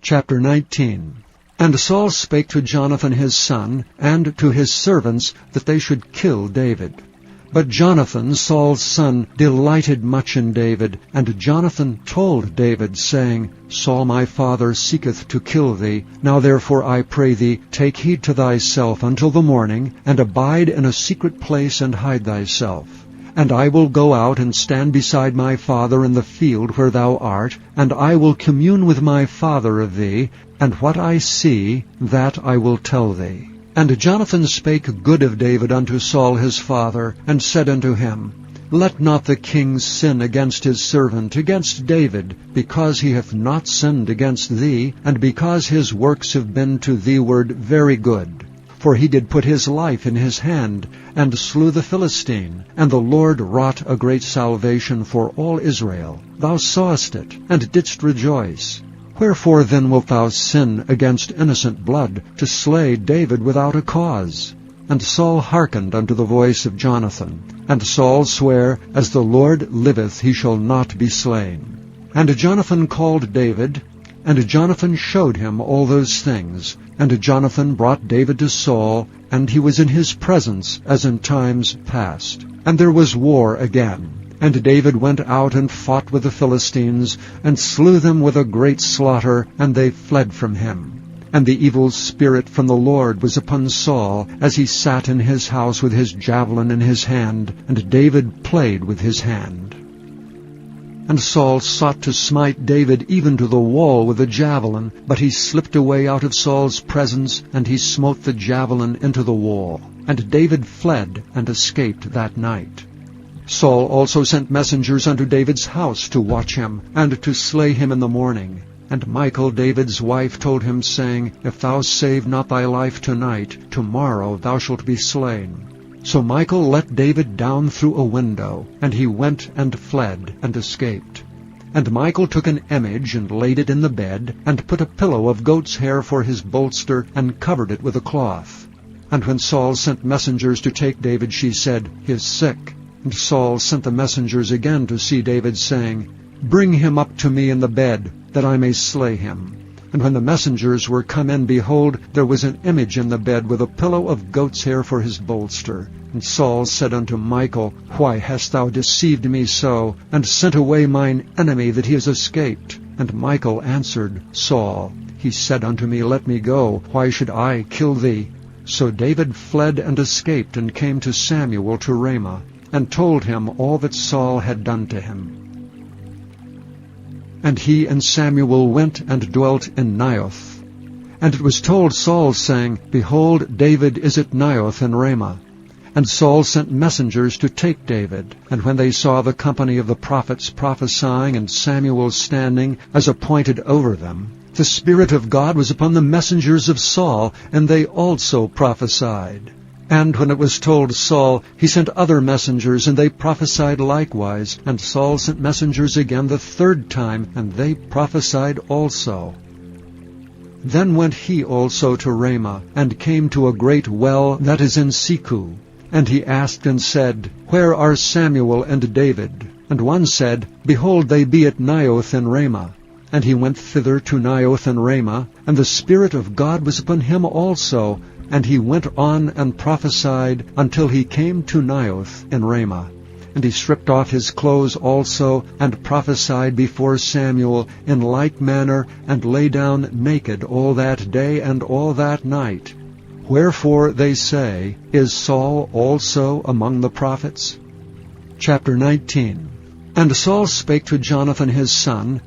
Chapter 19. And Saul spake to Jonathan his son, and to his servants, that they should kill David. But Jonathan, Saul's son, delighted much in David. And Jonathan told David, saying, Saul my father seeketh to kill thee. Now therefore I pray thee, take heed to thyself until the morning, and abide in a secret place, and hide thyself. And I will go out and stand beside my father in the field where thou art, and I will commune with my father of thee, and what I see, that I will tell thee. And Jonathan spake good of David unto Saul his father, and said unto him, Let not the king sin against his servant, against David, because he hath not sinned against thee, and because his works have been to thee-ward very good. For he did put his life in his hand, and slew the Philistine, and the Lord wrought a great salvation for all Israel. Thou sawest it, and didst rejoice. Wherefore then wilt thou sin against innocent blood, to slay David without a cause? And Saul hearkened unto the voice of Jonathan. And Saul sware, As the Lord liveth, he shall not be slain. And Jonathan called David, and Jonathan showed him all those things. And Jonathan brought David to Saul, and he was in his presence as in times past. And there was war again. And David went out and fought with the Philistines, and slew them with a great slaughter, and they fled from him. And the evil spirit from the Lord was upon Saul, as he sat in his house with his javelin in his hand, and David played with his hand. And Saul sought to smite David even to the wall with a javelin, but he slipped away out of Saul's presence, and he smote the javelin into the wall. And David fled and escaped that night. Saul also sent messengers unto David's house to watch him, and to slay him in the morning. And Michal, David's wife, told him, saying, If thou save not thy life tonight, tomorrow thou shalt be slain. So Michal let David down through a window, and he went and fled, and escaped. And Michal took an image, and laid it in the bed, and put a pillow of goat's hair for his bolster, and covered it with a cloth. And when Saul sent messengers to take David, she said, He is sick. And Saul sent the messengers again to see David, saying, Bring him up to me in the bed, that I may slay him. And when the messengers were come in, behold, there was an image in the bed, with a pillow of goat's hair for his bolster. And Saul said unto Michal, Why hast thou deceived me so, and sent away mine enemy, that he is escaped? And Michal answered Saul, He said unto me, Let me go, why should I kill thee? So David fled and escaped, and came to Samuel to Ramah, and told him all that Saul had done to him. And he and Samuel went and dwelt in Naioth. And it was told Saul, saying, Behold, David is at Naioth in Ramah. And Saul sent messengers to take David. And when they saw the company of the prophets prophesying, and Samuel standing as appointed over them, the Spirit of God was upon the messengers of Saul, and they also prophesied. And when it was told Saul, he sent other messengers, and they prophesied likewise. And Saul sent messengers again the third time, and they prophesied also. Then went he also to Ramah, and came to a great well that is in Seku. And he asked and said, Where are Samuel and David? And one said, Behold, they be at Naioth in Ramah. And he went thither to Naioth in Ramah, and the Spirit of God was upon him also. And he went on and prophesied until he came to Naioth in Ramah. And he stripped off his clothes also, and prophesied before Samuel in like manner, and lay down naked all that day and all that night. Wherefore they say, Is Saul also among the prophets? Chapter 19. And Saul spake to Jonathan his son,